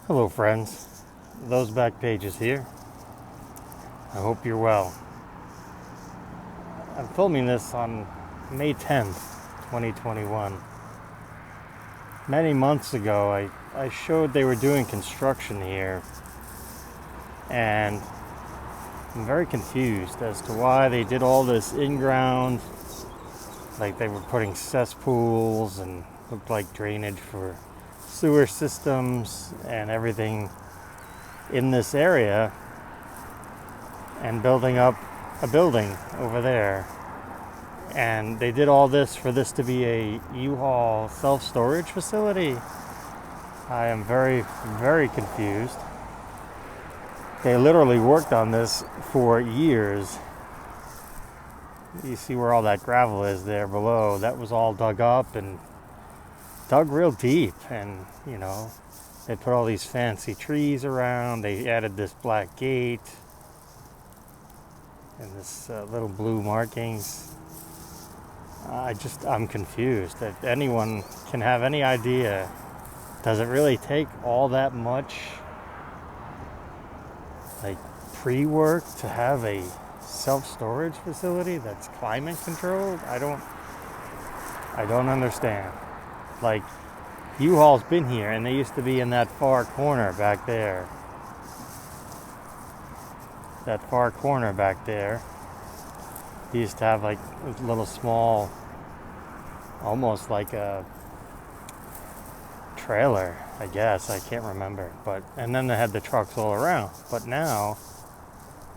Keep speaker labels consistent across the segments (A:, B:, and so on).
A: Hello friends, Those Back Pages here. I hope you're well. I'm filming this on May 10th, 2021. Many months ago I showed they were doing construction here, and I'm very confused as to why they did all this in-ground, like they were putting cesspools and looked like drainage for sewer systems and everything in this area, and building up a building over there. And they did all this for this to be a U-Haul self-storage facility. I am very, very confused. They literally worked on this for years. You see where all that gravel is there below. That was all dug up and dug real deep, and they put all these fancy trees around. They added this black gate and this little blue markings. I'm confused. If anyone can have any idea, does it really take all that much like pre-work to have a self-storage facility that's climate controlled? I don't understand. Like, U-Haul's been here, and they used to be in that far corner back there. That far corner back there. They used to have like a little small, almost like a trailer, I guess. I can't remember. And then they had the trucks all around. But now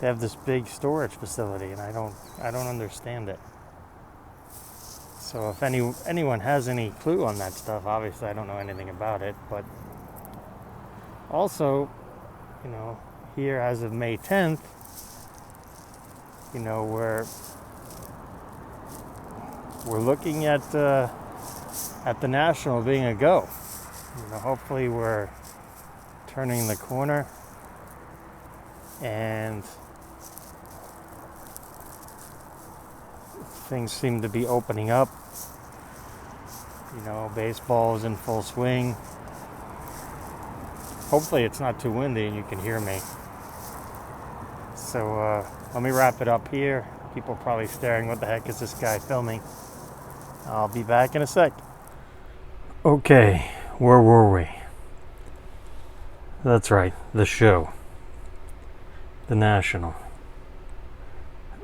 A: they have this big storage facility, and I don't understand it. So if anyone has any clue on that stuff, obviously I don't know anything about it, but also, here as of May 10th, we're looking at the National being a go. Hopefully we're turning the corner, and things seem to be opening up. Baseball is in full swing. Hopefully it's not too windy and you can hear me. So let me wrap it up here. People are probably staring, what the heck is this guy filming? I'll be back in a sec. Okay, where were we? That's right, the show. The National.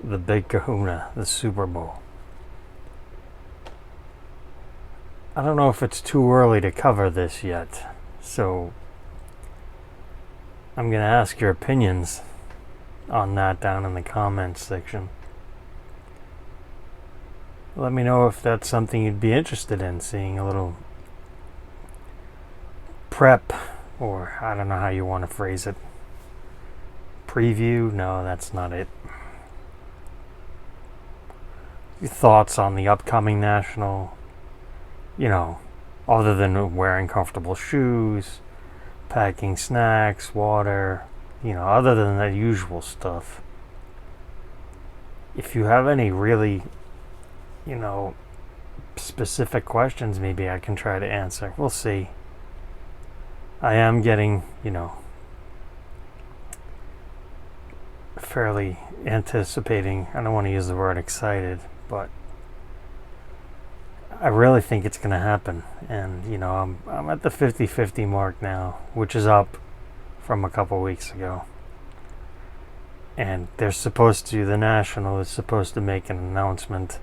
A: The Big Kahuna, the Super Bowl. I don't know if it's too early to cover this yet, so I'm going to ask your opinions on that down in the comments section. Let me know if that's something you'd be interested in, seeing a little prep, or I don't know how you want to phrase it. Preview? No, that's not it. Your thoughts on the upcoming National, other than wearing comfortable shoes, packing snacks, water, other than the usual stuff. If you have any really, specific questions, maybe I can try to answer. We'll see. I am getting, fairly anticipating, I don't want to use the word excited, but I really think it's going to happen. And, I'm at the 50-50 mark now, which is up from a couple weeks ago. And the National is supposed to make an announcement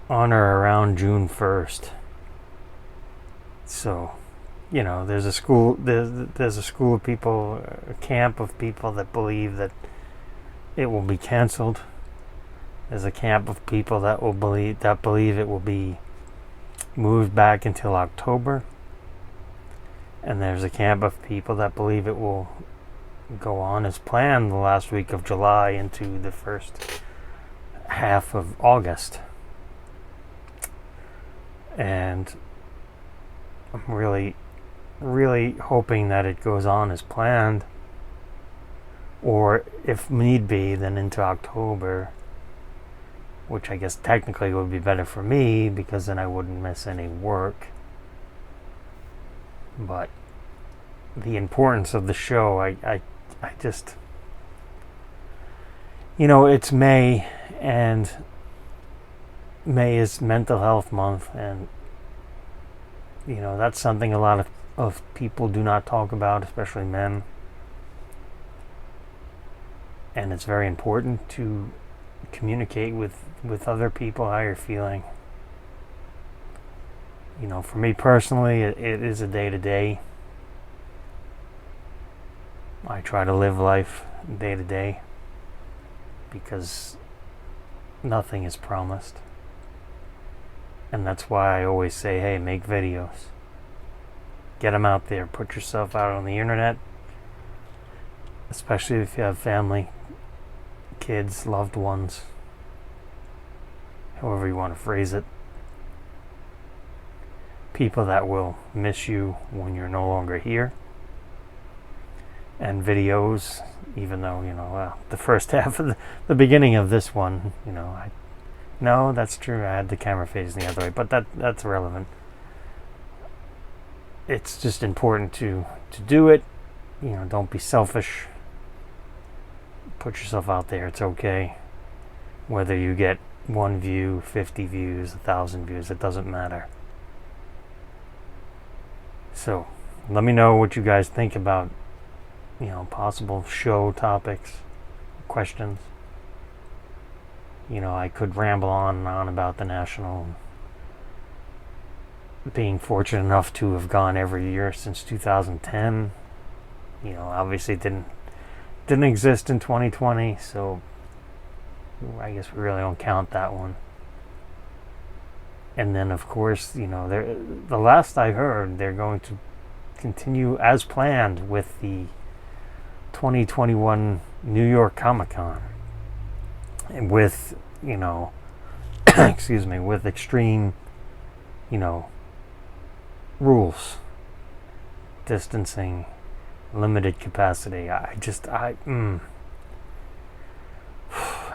A: on or around June 1st. So, there's a school of people, a camp of people that believe that it will be canceled. There's a camp of people that believe it will be moved back until October. And there's a camp of people that believe it will go on as planned the last week of July into the first half of August. And I'm really, really hoping that it goes on as planned, or if need be, then into October, which I guess technically would be better for me because then I wouldn't miss any work. But the importance of the show. I just, it's May, and May is Mental Health Month, and that's something a lot of people do not talk about, especially men. And it's very important to communicate with other people how you're feeling. For me personally, it is a day-to-day. I try to live life day to day because nothing is promised. And that's why I always say, hey, make videos. Get them out there. Put yourself out on the internet, especially if you have family, kids, loved ones, however you want to phrase it. People that will miss you when you're no longer here. And videos, even though, the first half of the beginning of this one, no, that's true. I had the camera facing the other way, but that's irrelevant. It's just important to do it. Don't be selfish. Put yourself out there. It's okay. Whether you get 1 view, 50 views, 1,000 views, it doesn't matter. So, let me know what you guys think about, possible show topics, questions. I could ramble on and on about the National, being fortunate enough to have gone every year since 2010. Obviously it didn't exist in 2020, so I guess we really don't count that one. And then, of course, the last I heard, they're going to continue as planned with the 2021 New York Comic Con. And with, excuse me, with extreme, rules, distancing, limited capacity. I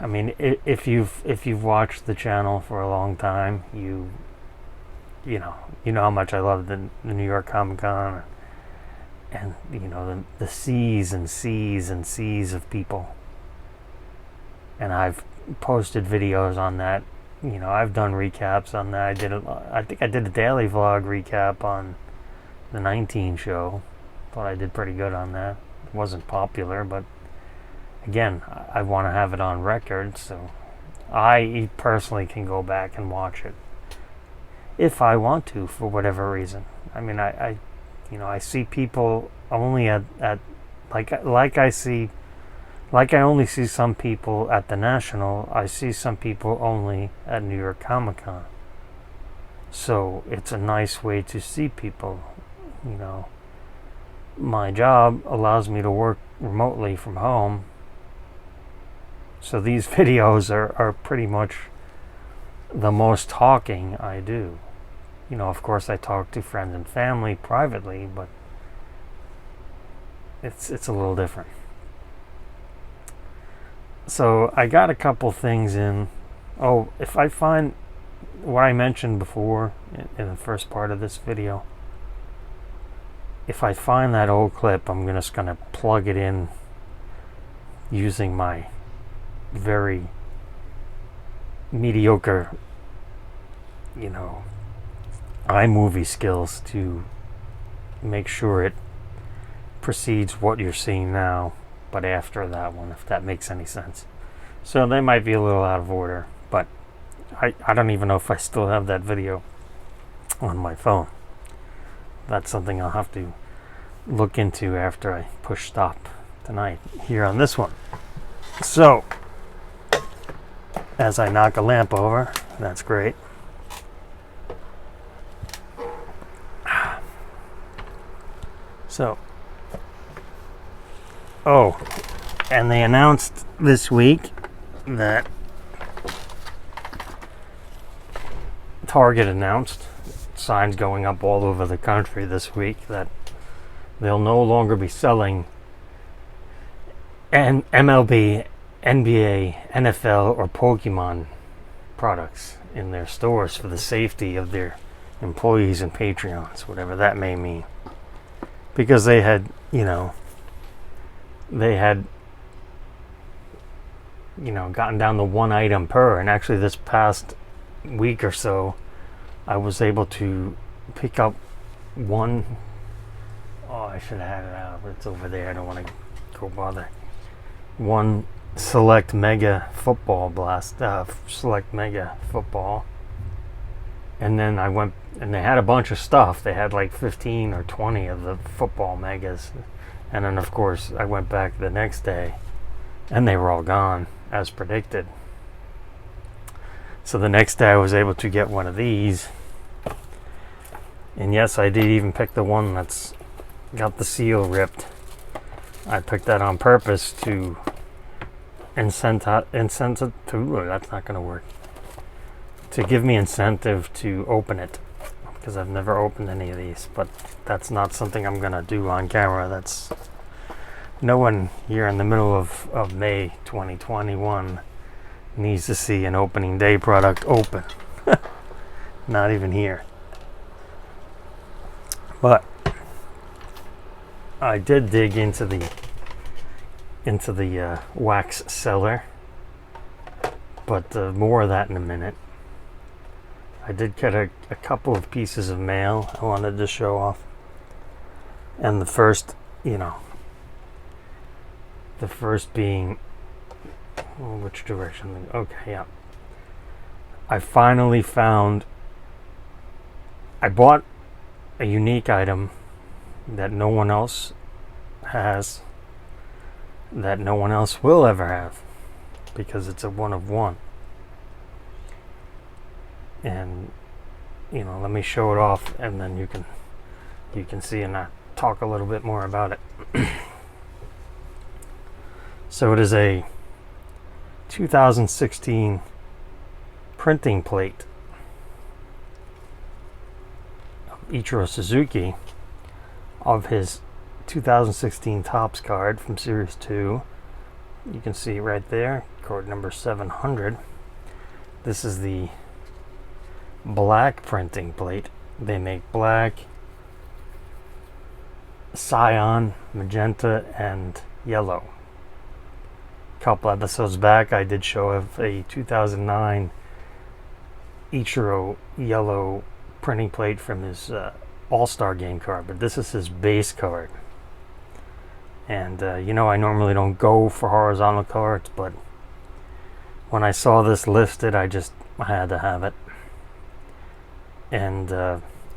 A: mean, if you've watched the channel for a long time, you know how much I love the New York Comic Con, and the seas and seas and seas of people. And I've posted videos on that. I've done recaps on that. I think I did a daily vlog recap on the 19 show. Thought I did pretty good on that. It wasn't popular, but again, I want to have it on record, so I personally can go back and watch it if I want to, for whatever reason. I mean, I see people only at like I only see some people at the National. I see some people only at New York Comic Con. So it's a nice way to see people. My job allows me to work remotely from home. So these videos are pretty much the most talking I do. Of course I talk to friends and family privately, but it's a little different. So I got a couple things in. Oh, if I find what I mentioned before in the first part of this video, if I find that old clip, I'm just gonna plug it in using my very mediocre, iMovie skills to make sure it precedes what you're seeing now, but after that one, if that makes any sense. So they might be a little out of order, but I don't even know if I still have that video on my phone. That's something I'll have to look into after I push stop tonight here on this one. So, as I knock a lamp over, that's great. So, and they announced this week that Target announced, signs going up all over the country this week, that they'll no longer be selling MLB, NBA, NFL, or Pokemon products in their stores for the safety of their employees and Patreons, whatever that may mean. because they had, they had, gotten down to one item per. And actually, this past week or so, I was able to pick up one. Oh, I should have had it out, but it's over there. I don't want to go bother. One Select Mega Football Blast, Select Mega Football. And then I went, and they had a bunch of stuff. They had like 15 or 20 of the football megas. And then, of course, I went back the next day, and they were all gone, as predicted. So the next day I was able to get one of these. And yes, I did even pick the one that's got the seal ripped. I picked that on purpose to incentive to, that's not going to work. To give me incentive to open it, because I've never opened any of these, but that's not something I'm going to do on camera. That's no one here in the middle of May 2021 needs to see an opening day product open. Not even here. But I did dig into the wax cellar, but more of that in a minute. I did get a couple of pieces of mail I wanted to show off. And the first being, which direction? Okay, yeah. I finally found, I bought a unique item that no one else has, that no one else will ever have, because it's a one of one. And let me show it off, and then you can see and talk a little bit more about it. So it is a 2016 printing plate of Ichiro Suzuki of his 2016 Topps card from Series 2. You can see right there, card number 700. This is the black printing plate. They make black, cyan, magenta, and yellow. A couple episodes back, I did show a 2009 Ichiro yellow printing plate from his All-Star Game card, but this is his base card. And I normally don't go for horizontal cards, but when I saw this listed, I had to have it. And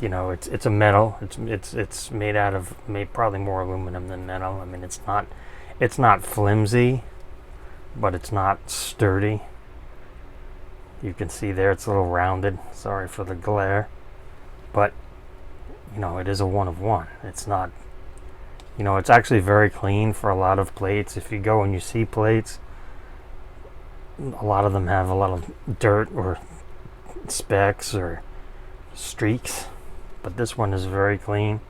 A: it's a metal. It's made out of probably more aluminum than metal. I mean, it's not flimsy, but it's not sturdy. You can see there it's a little rounded. Sorry for the glare, but it is a one of one. It's not. It's actually very clean for a lot of plates. If you go and you see plates, a lot of them have a lot of dirt or specks or streaks, but this one is very clean,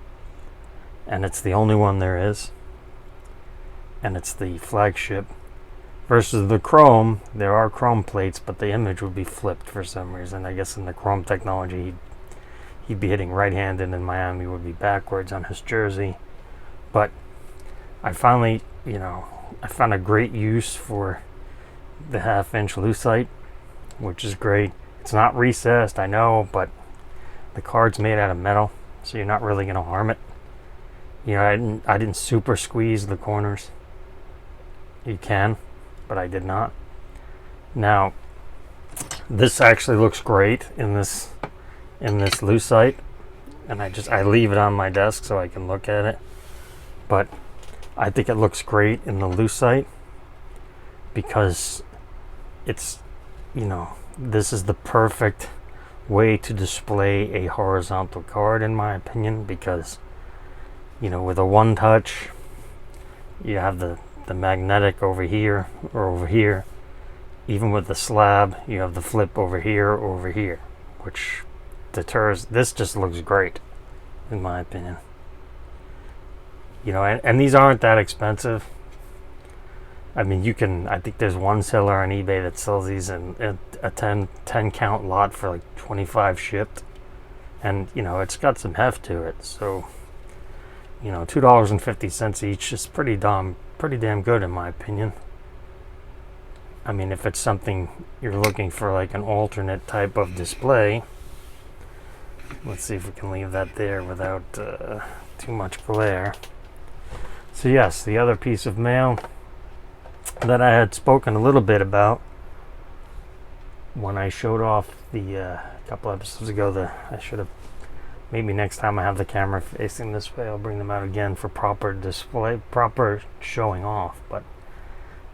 A: and it's the only one there is, and it's the flagship. Versus the chrome, there are chrome plates, but the image would be flipped for some reason. I guess in the chrome technology, he'd be hitting right-handed, and Miami would be backwards on his jersey. But I finally, I found a great use for the half-inch lucite, which is great. It's not recessed, I know, but the card's made out of metal, so you're not really going to harm it. I didn't super squeeze the corners. You can, but I did not. Now, this actually looks great in this lucite, and I leave it on my desk so I can look at it. But I think it looks great in the lucite because it's, this is the perfect way to display a horizontal card, in my opinion, because, with a one touch, you have the magnetic over here or over here. Even with the slab, you have the flip over here or over here, which deters. This just looks great, in my opinion. And these aren't that expensive. I mean, I think there's one seller on eBay that sells these in a 10 count lot for like 25 shipped. And, it's got some heft to it. So $2.50 each is pretty damn good in my opinion. I mean, if it's something you're looking for, like an alternate type of display. Let's see if we can leave that there without too much glare. So yes, the other piece of mail that I had spoken a little bit about when I showed off the couple episodes ago. I should have, maybe next time I have the camera facing this way, I'll bring them out again for proper display, proper showing off. But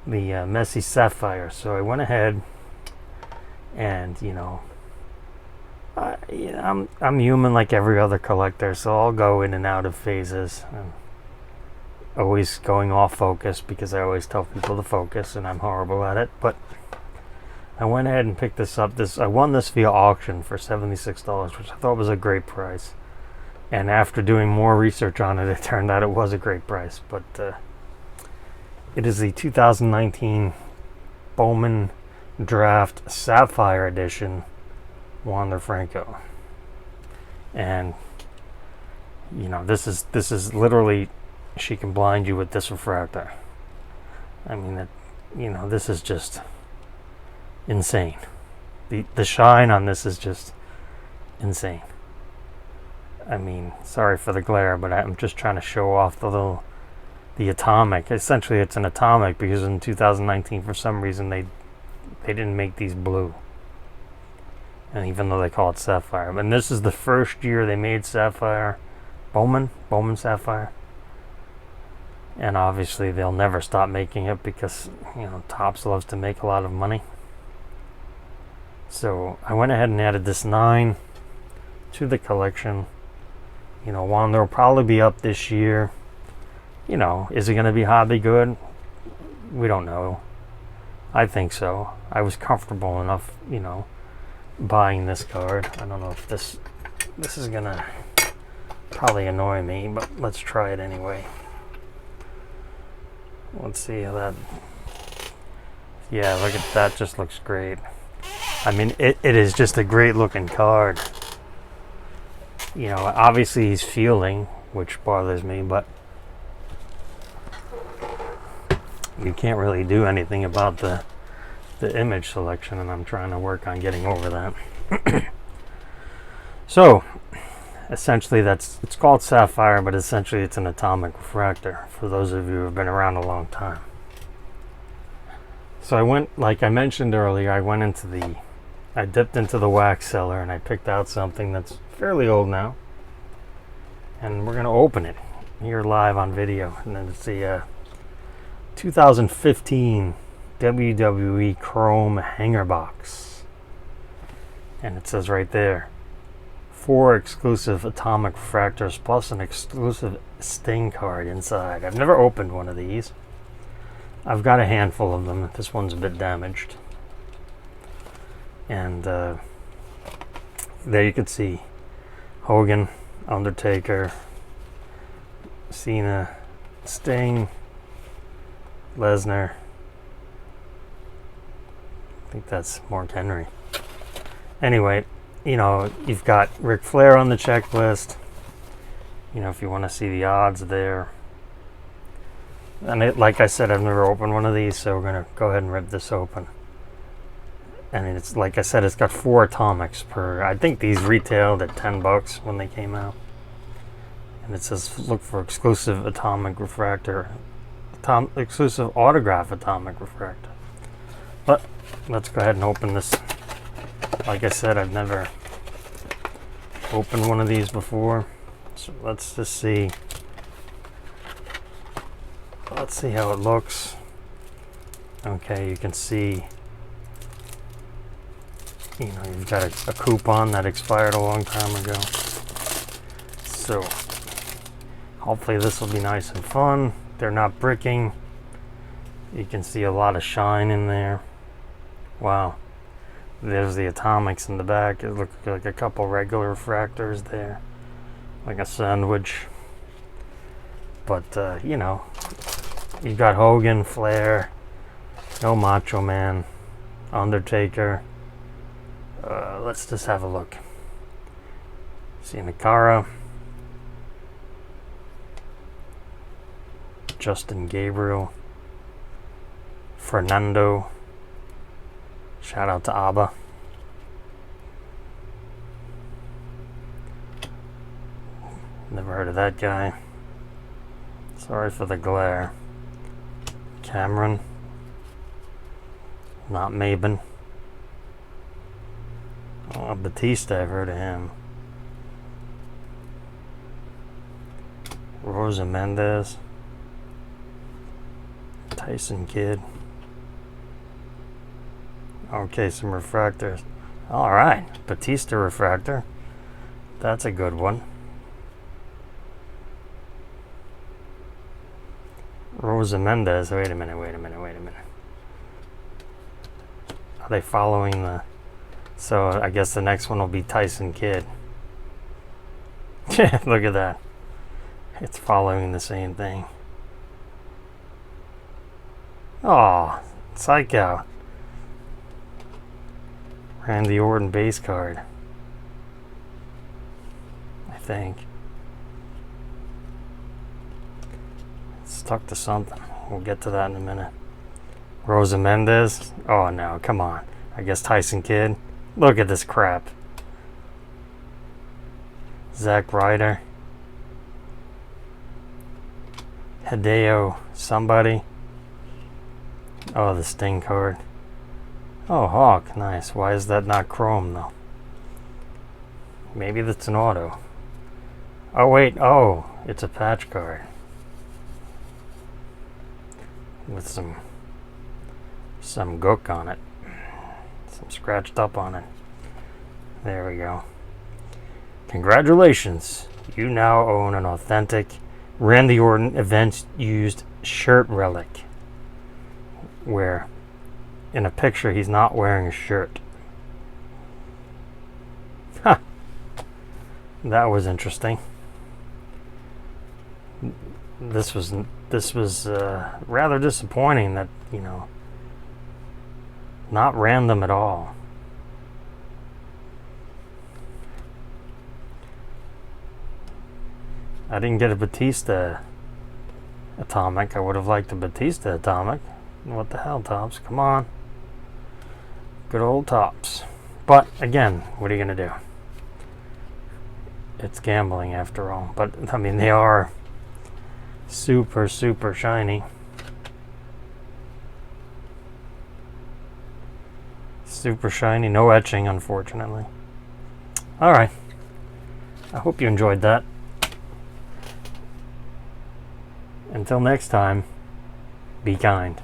A: the Messy Sapphire. So I went ahead and I'm human like every other collector, so I'll go in and out of phases. And always going off focus because I always tell people to focus, and I'm horrible at it. But I went ahead and picked this up. I won this via auction for $76, which I thought was a great price. And after doing more research on it, it turned out it was a great price. But it is the 2019 Bowman Draft Sapphire Edition Wander Franco. And this is literally, she can blind you with this refractor. I mean, this is just insane. The shine on this is just insane. I mean, sorry for the glare, but I'm just trying to show off the atomic. Essentially, it's an atomic because in 2019, for some reason, they didn't make these blue. And even though they call it sapphire, and this is the first year they made sapphire, Bowman Sapphire. And obviously they'll never stop making it because Topps loves to make a lot of money. So I went ahead and added this 9 to the collection. Wander will probably be up this year. Is it going to be hobby good? We don't know. I think so. I was comfortable enough, buying this card. I don't know if this is going to probably annoy me, but let's try it anyway. Let's see how that... Yeah, look at that. Just looks great. I mean, it is just a great looking card. Obviously he's fielding, which bothers me, but you can't really do anything about the image selection, and I'm trying to work on getting over that. So, essentially it's called sapphire, but essentially it's an atomic refractor, for those of you who have been around a long time. So I went, like I mentioned earlier, I dipped into the wax cellar and I picked out something that's fairly old now. And we're going to open it here live on video. And then it's the 2015 WWE Chrome Hanger Box. And it says right there, 4 exclusive atomic refractors plus an exclusive Sting card inside. I've never opened one of these. I've got a handful of them. This one's a bit damaged. And there you can see Hogan, Undertaker, Cena, Sting, Lesnar. I think that's Mark Henry. Anyway, you've got Ric Flair on the checklist. If you want to see the odds there. And like I said, I've never opened one of these, so we're going to go ahead and rip this open. And it's, like I said, it's got 4 atomics per. I think these retailed at $10 when they came out. And it says, look for exclusive atomic refractor. Exclusive autograph atomic refractor. But let's go ahead and open this. Like I said, I've never opened one of these before. So let's just see. Let's see how it looks. Okay, you can see, you've got a coupon that expired a long time ago. So hopefully this will be nice and fun. They're not bricking. You can see a lot of shine in there. Wow. There's the atomics in the back. It looks like a couple regular refractors there, like a sandwich. But you've got Hogan, Flair, no Macho Man, Undertaker. Let's just have a look. See Nakara. Justin Gabriel. Fernando. Shout out to ABBA. Never heard of that guy. Sorry for the glare. Cameron. Not Mabin. Oh, Batista, I've heard of him. Rosa Mendez. Tyson Kidd. Okay, some refractors. Alright, Batista refractor. That's a good one. Rosa Mendez. Wait a minute. Are they following the... So I guess the next one will be Tyson Kidd. Look at that. It's following the same thing. Oh, psych out. Randy Orton base card. I think. It's stuck to something. We'll get to that in a minute. Rosa Mendez. Oh no, come on. I guess Tyson Kidd. Look at this crap. Zack Ryder. Hideo somebody. Oh, the Sting card. Oh, Hawk, nice. Why is that not chrome though? Maybe that's an auto. Oh wait, oh, it's a patch card. With some gook on it. Some scratched up on it. There we go. Congratulations. You now own an authentic Randy Orton event used shirt relic. Where in a picture he's not wearing a shirt. Huh. That was interesting. This was rather disappointing that, you know, not random at all. I didn't get a Batista atomic. I would have liked a Batista atomic. What the hell, Topps? Come on. Good old Topps. But again, what are you going to do? It's gambling after all. But I mean, they are super, super shiny. Super shiny. No etching, unfortunately. Alright. I hope you enjoyed that. Until next time, be kind.